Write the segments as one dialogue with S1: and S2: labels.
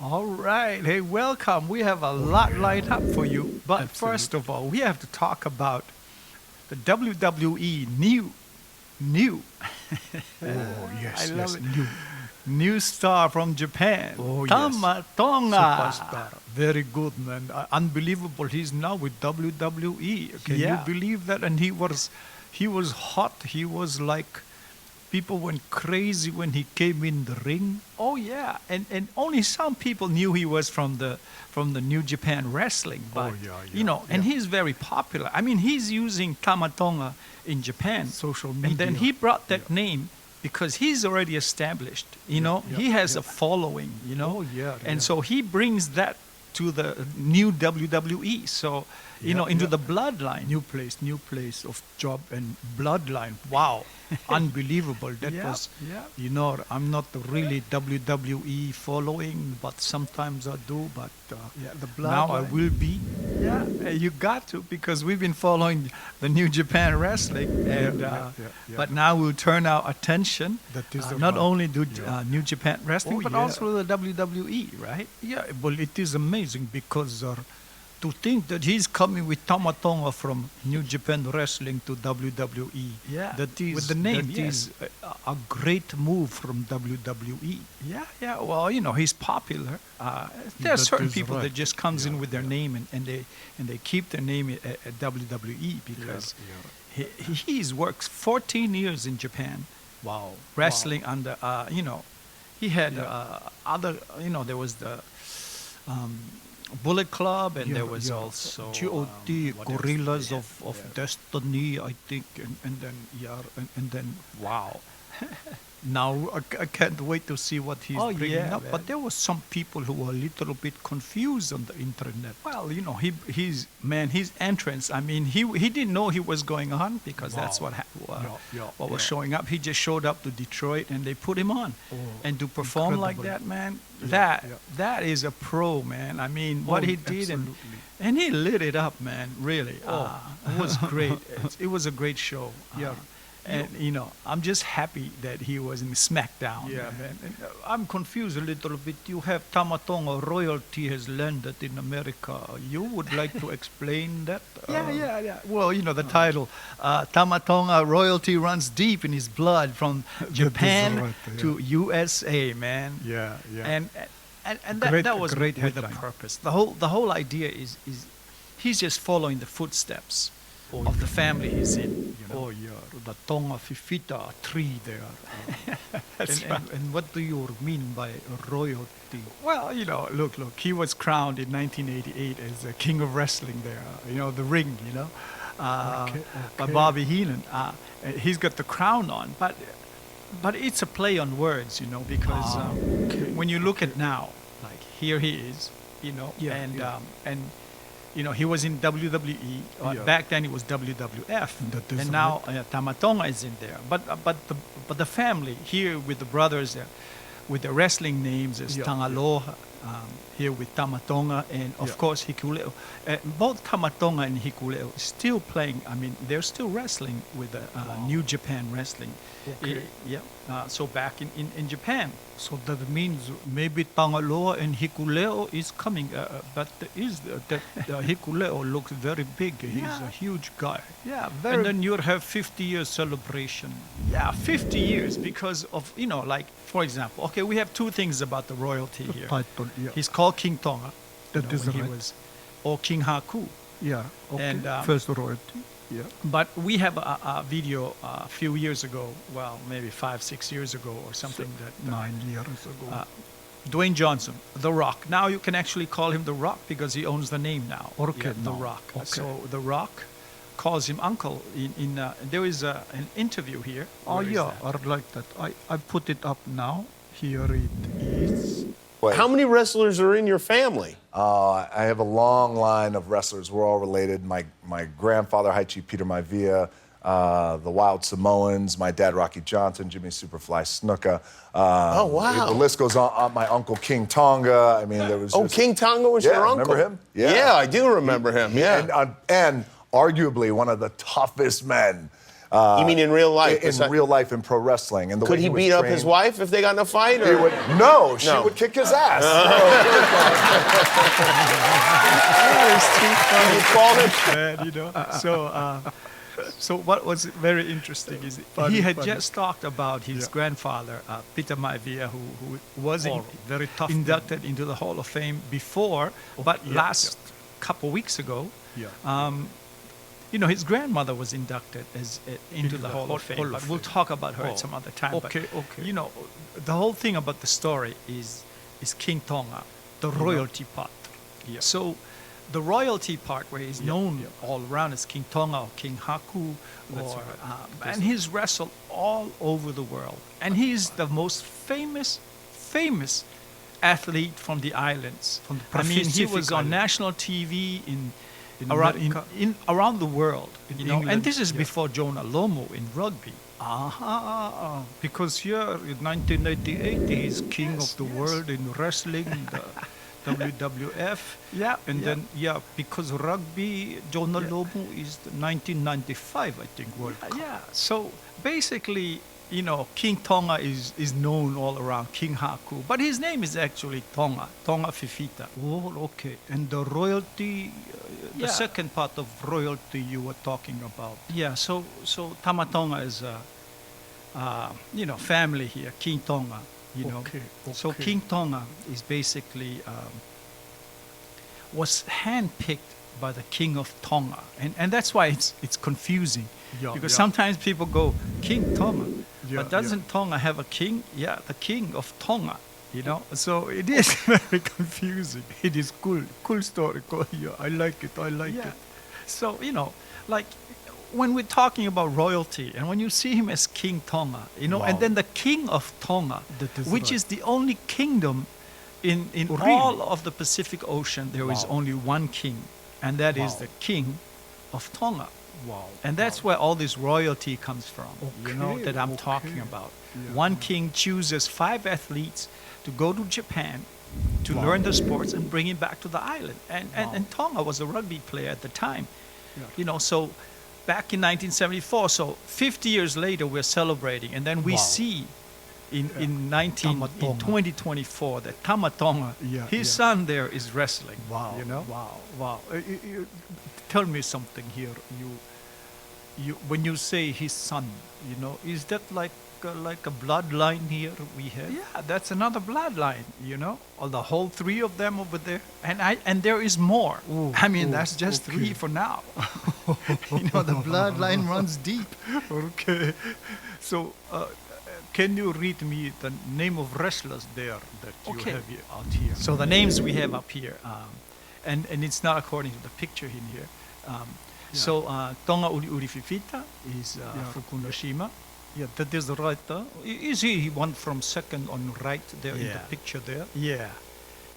S1: All right. Hey, welcome. We have a lot lined up for you. But first of all, we have to talk about the WWE new.
S2: Oh, yes,
S1: I love it.
S2: new.
S1: New star from Japan.
S2: Oh, yes.
S1: Tama Tonga.
S2: Superstar. Very good, man. Unbelievable. He's now with WWE. Can
S1: Yeah.
S2: you believe that? And he was hot. He was like, people went crazy when he came in the ring.
S1: Oh yeah, and only some people knew he was from the New Japan Wrestling, but
S2: yeah,
S1: and
S2: yeah.
S1: he's very popular. I mean, he's using Tama Tonga in Japan,
S2: Social
S1: and then
S2: media.
S1: he brought that
S2: Yeah.
S1: name because he's already established. He has a following.
S2: Oh, yeah,
S1: and
S2: yeah.
S1: so he brings that to the new WWE. So into the bloodline.
S2: New place of job and bloodline. Wow, unbelievable. That
S1: Yeah,
S2: was,
S1: yeah.
S2: I'm not really WWE following, but sometimes I do. But
S1: The
S2: now I
S1: bloodline.
S2: will be.
S1: Yeah, you got to because we've been following the New Japan Wrestling, and
S2: yeah.
S1: but now we'll turn our attention
S2: That is
S1: not
S2: about-
S1: only to
S2: yeah.
S1: New Japan Wrestling,
S2: Oh,
S1: but
S2: yeah.
S1: also the WWE, right?
S2: Yeah, well, it is amazing because to think that he's coming with Tama Tonga from New Japan Wrestling to WWE.
S1: Yeah,
S2: That is,
S1: with the name,
S2: that
S1: yes.
S2: is a great move from WWE.
S1: Yeah. Well, he's popular. There are
S2: That
S1: certain
S2: is
S1: people
S2: right.
S1: that just comes in
S2: Yeah,
S1: with their
S2: yeah.
S1: name and they keep their name at WWE because he's worked 14 years in Japan.
S2: Wow.
S1: Wrestling under he had
S2: Yeah.
S1: other there was the Bullet Club and there was also
S2: GOT,
S1: what else?
S2: Gorillas
S1: Yeah,
S2: of
S1: yeah.
S2: Destiny, I think, and then and then wow. Now I can't wait to see what he's
S1: Oh,
S2: bringing
S1: yeah,
S2: up.
S1: man.
S2: But there was some people who were a little bit confused on the internet.
S1: Well, his entrance. I mean, he didn't know he was going on because that's
S2: Wow.
S1: what was
S2: Yeah.
S1: showing up. He just showed up to Detroit and they put him on,
S2: Oh,
S1: and to perform like
S2: incredible.
S1: that, man,
S2: Yeah,
S1: that is a pro, man. I mean, what
S2: Oh,
S1: he did
S2: absolutely.
S1: and he lit it up, man. Really, it was great. It was a great show.
S2: Yeah.
S1: And I'm just happy that he was in SmackDown.
S2: Yeah, man. And, I'm confused a little bit. You have Tama Tonga royalty has landed in America. You would like to explain that?
S1: Yeah. Well, the title, Tama Tonga royalty runs deep in his blood from Japan
S2: right, yeah.
S1: to USA, man.
S2: Yeah.
S1: And
S2: Great-
S1: that was
S2: great
S1: with a
S2: headline.
S1: purpose. The whole idea is he's just following the footsteps of the family he's in.
S2: Oh, yeah. The Tonga Fifita tree there.
S1: That's
S2: and,
S1: right.
S2: and what do you mean by royalty?
S1: Well, look, he was crowned in 1988 as the king of wrestling there, the ring, by
S2: okay.
S1: Bobby Heenan. He's got the crown on, but it's a play on words, because when you look at now, like here he is,
S2: Yeah,
S1: and
S2: yeah.
S1: he was in WWE.
S2: Yeah.
S1: Back then it was WWF,
S2: That is
S1: and now Tama Tonga is in there. But the family here with the brothers, with the wrestling names is
S2: Yeah,
S1: Tangaloha, here with Tama Tonga, and of
S2: Yeah.
S1: course Hikuleo. Both Tama Tonga and Hikuleo still playing. I mean, they're still wrestling with the New Japan Wrestling.
S2: Okay.
S1: So back in Japan.
S2: So that means maybe Tangaloa and Hikuleo is coming, but Hikuleo looks very big. He's
S1: Yeah.
S2: a huge guy.
S1: Yeah, very.
S2: And then you'll have 50 years celebration.
S1: Yeah, 50 years because of, like, for example, okay, we have two things about the royalty here.
S2: Title, yeah.
S1: He's called King Tonga.
S2: That is
S1: when he
S2: right.
S1: was, or King Haku.
S2: Yeah, okay.
S1: And,
S2: First royalty. Yeah.
S1: But we have a video a few years ago, well, maybe 5-6 years ago or something that
S2: 9 years ago.
S1: Dwayne Johnson, The Rock. Now you can actually call him The Rock because he owns the name now.
S2: Okay,
S1: The
S2: now.
S1: Rock.
S2: Okay.
S1: So The Rock calls him uncle. There is an interview here.
S2: Oh,
S1: Where is
S2: yeah,
S1: that?
S2: I like that. I put it up now. Here it is.
S3: How many wrestlers are in your family?
S4: I have a long line of wrestlers. We're all related. My grandfather, High Chief Peter Maivia, the Wild Samoans, my dad, Rocky Johnson, Jimmy Superfly Snuka.
S3: Oh, wow.
S4: The list goes on. My uncle, King Tonga. I mean, there was
S3: Oh,
S4: just-
S3: King Tonga was
S4: Yeah,
S3: your uncle?
S4: remember him?
S3: Yeah, I do remember him, yeah.
S4: And arguably one of the toughest men
S3: You mean in real life?
S4: In real life in pro wrestling. And the
S3: Could
S4: way
S3: he
S4: was
S3: beat up his
S4: trained,
S3: wife if they got in a fight?
S4: He
S3: Or?
S4: would, no, she
S3: No.
S4: would kick his ass.
S3: You call him?
S1: Man, you know. So what was very interesting is he had just talked about his grandfather, Peter Maivia, who was
S2: very tough
S1: inducted into the Hall of Fame before, but last couple weeks ago, you know, his grandmother was inducted into the Hall of Fame. But we'll talk about her at some other time.
S2: Okay,
S1: but,
S2: okay.
S1: You know, the whole thing about the story is King Tonga, the royalty part.
S2: Yeah.
S1: So the royalty part where he's known all around as King Tonga or King Haku, and he's wrestled all over the world. And he's the most famous athlete from the islands.
S2: From the
S1: I mean, he
S2: Pacific
S1: was on
S2: Island.
S1: national TV
S2: In
S1: around the world,
S2: In
S1: you know.
S2: England,
S1: And this is before Jonah Lomo in rugby.
S2: Because here in 1988, he's king
S1: Yes,
S2: of the
S1: yes.
S2: world in wrestling, the WWF.
S1: Yeah,
S2: And
S1: yeah.
S2: then, because rugby, Jonah Lomo is the 1995, I think, World Cup.
S1: Yeah, so basically, you know, King Tonga is known all around, King Haku, but his name is actually Tonga Fifita.
S2: Oh, okay. And the royalty, the
S1: Yeah.
S2: second part of royalty you were talking about.
S1: Yeah, so Tama Tonga is you know, family here, King Tonga, you know.
S2: Okay,
S1: So
S2: okay.
S1: King Tonga is basically was handpicked by the King of Tonga, and that's why it's confusing,
S2: Yeah,
S1: because
S2: yeah.
S1: sometimes people go King Tonga,
S2: Yeah,
S1: but doesn't Tonga have a king? Yeah, the King of Tonga, you know. So it is very confusing.
S2: It is cool story. Cool. Yeah, I like it.
S1: Yeah. So, you know, like when we're talking about royalty and when you see him as King Tonga, you know, and
S2: Wow.
S1: then the King of Tonga,
S2: That is
S1: which
S2: right.
S1: is the only kingdom in
S2: Really?
S1: all of the Pacific Ocean, there is
S2: Wow.
S1: only one king, and that is
S2: Wow.
S1: the King of Tonga.
S2: Wow.
S1: And that's where all this royalty comes from, you know,
S2: Okay,
S1: that I'm talking
S2: okay.
S1: about.
S2: Yeah,
S1: One
S2: yeah.
S1: king chooses 5 athletes to go to Japan to
S2: Wow.
S1: learn the sports and bring it back to the island.
S2: Wow.
S1: And Tonga was a rugby player at the time.
S2: Yeah.
S1: You know, so back in 1974, so 50 years later, we're celebrating. And then we
S2: Wow.
S1: see in
S2: Tama Tonga.
S1: 2024 that Tama Tonga,
S2: Yeah,
S1: his
S2: yeah.
S1: son there is wrestling.
S2: Wow.
S1: You know?
S2: Wow. Tell me something here. You when you say his son, you know, is that like a bloodline here we have?
S1: Yeah, that's another bloodline, you know. All the whole 3 of them over there, and there is more.
S2: Ooh,
S1: I mean,
S2: ooh,
S1: that's just
S2: okay.
S1: 3 for now. You know, the bloodline runs deep.
S2: Okay. So, can you read me the name of wrestlers there that you
S1: Okay.
S2: have out here?
S1: So the names we have up here, and it's not according to the picture in here. So Tonga Uli'uli Fifita is Fukunoshima.
S2: Yeah, that is right. Is he one from second on right there in the
S1: Yeah.
S2: picture there?
S1: Yeah.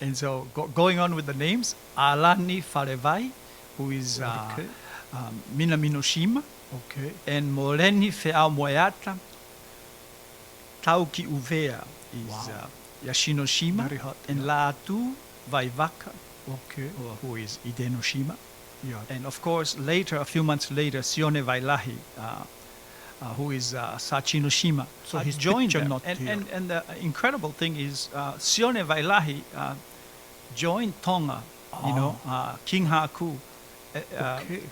S1: And so going on with the names, Alani Farevai, who is
S2: Okay.
S1: Minaminoshima,
S2: Okay.
S1: and Moreni Feamoeata, Tauki'uvea is
S2: Wow.
S1: Yashinoshima,
S2: Very hot,
S1: and Latu Vaivaka,
S2: Okay.
S1: who is Idenoshima.
S2: Yeah.
S1: And of course, later, a few months later, Sione Vailahi, who is Sachinoshima,
S2: So his
S1: joined
S2: picture
S1: them.
S2: not
S1: And,
S2: here.
S1: and the incredible thing is, Sione Vailahi joined Tonga, you know, King Haku,
S2: Okay.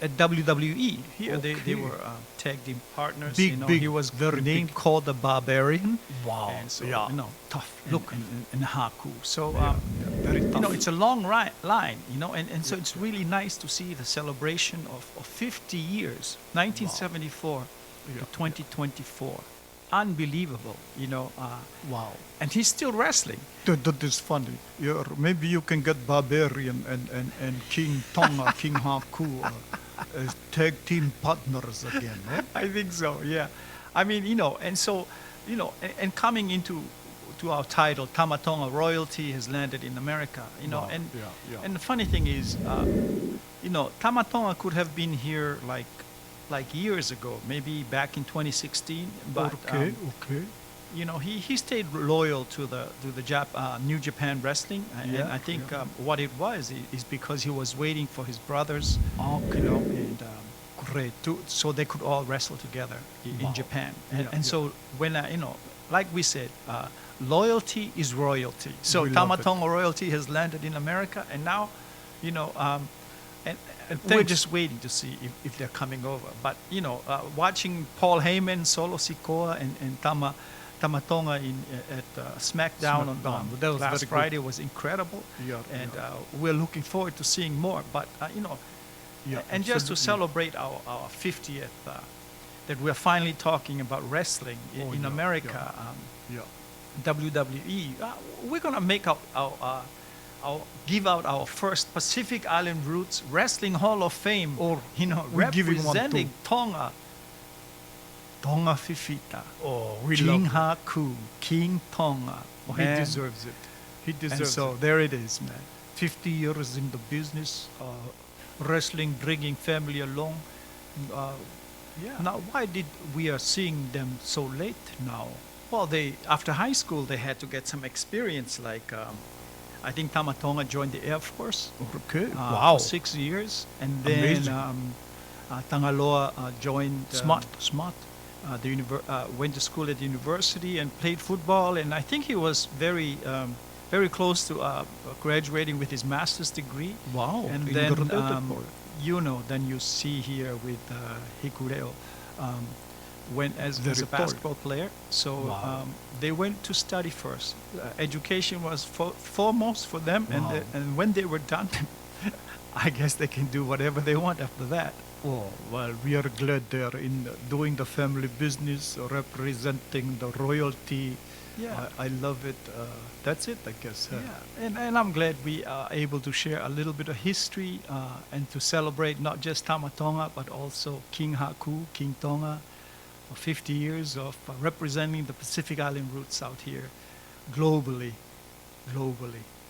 S1: at WWE. Here they
S2: Okay.
S1: were tag team partners.
S2: Big,
S1: you know,
S2: big,
S1: he was
S2: very
S1: named
S2: big.
S1: called the Barbarian.
S2: Wow.
S1: And so,
S2: Yeah.
S1: you know,
S2: Tough.
S1: and-
S2: Look.
S1: and Haku. So,
S2: Very tough.
S1: you know, it's a long line, you know, and so it's really nice to see the celebration of 50 years, 1974
S2: Yeah.
S1: to 2024. Unbelievable, you know.
S2: Wow.
S1: And he's still wrestling.
S2: That is funny. Maybe you can get Barbarian and King Tonga, King Haku as tag team partners again, no?
S1: I think so, yeah. I mean, you know, and so, you know, and coming into our title, Tama Tonga royalty has landed in America, you know,
S2: Wow.
S1: and
S2: Yeah, yeah.
S1: and the funny thing is, you know, Tama Tonga could have been here like years ago, maybe back in 2016, but
S2: Okay. Okay.
S1: you know, he stayed loyal to the New Japan Wrestling, and
S2: Yeah,
S1: I think
S2: yeah.
S1: what it was is because he was waiting for his brothers,
S2: Okay.
S1: you know, and
S2: Great.
S1: so they could all wrestle together in
S2: Wow.
S1: Japan.
S2: Yeah,
S1: And so when like we said, loyalty is royalty. So
S2: We
S1: Tama
S2: love it.
S1: Tonga royalty has landed in America, and now, and we're
S2: thanks-
S1: just waiting to see if they're coming over. But watching Paul Heyman, Solo Sikoa, and Tama Tonga at SmackDown on
S2: SmackDown. That was
S1: last
S2: very good.
S1: Friday was incredible,
S2: Yeah,
S1: and
S2: yeah.
S1: we're looking forward to seeing more. But
S2: Yeah,
S1: and just to
S2: absolutely.
S1: celebrate our 50th, that we're finally talking about wrestling
S2: Oh,
S1: in
S2: yeah,
S1: America.
S2: Yeah.
S1: WWE. We're gonna make our give out our first Pacific Island Roots Wrestling Hall of Fame,
S2: Or we're giving one
S1: representing
S2: too.
S1: Tonga. Tonga Fifita.
S2: Oh, we
S1: King
S2: love
S1: Haku. King Tonga.
S2: Oh, he
S1: Man.
S2: deserves it. He
S1: And
S2: deserves
S1: so
S2: it.
S1: there it is, man. 50 years in the business, wrestling, bringing family along.
S2: Yeah.
S1: Now, why did we are seeing them so late now? Well, after high school they had to get some experience. Like I think Tama Tonga joined the Air Force
S2: Okay. Wow.
S1: for 6 years, and then
S2: Amazing.
S1: Tangaloa joined
S2: Smart.
S1: went to school at the university and played football. And I think he was very close to graduating with his master's degree.
S2: Wow.
S1: And then,
S2: Incredible for it.
S1: then you see here with Hikureo, went as
S2: Very
S1: a
S2: tall.
S1: basketball player. So
S2: Wow.
S1: they went to study first. Education was foremost for them,
S2: Wow.
S1: and when they were done, I guess they can do whatever they want after that.
S2: Oh, well, we are glad they're in doing the family business, representing the royalty.
S1: Yeah.
S2: I love it. That's it, I guess.
S1: Yeah, and I'm glad we are able to share a little bit of history and to celebrate not just Tama Tonga, but also King Haku, King Tonga, for 50 years of representing the Pacific Island roots out here globally,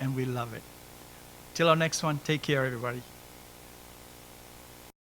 S1: and we love it. Till our next one, take care, everybody.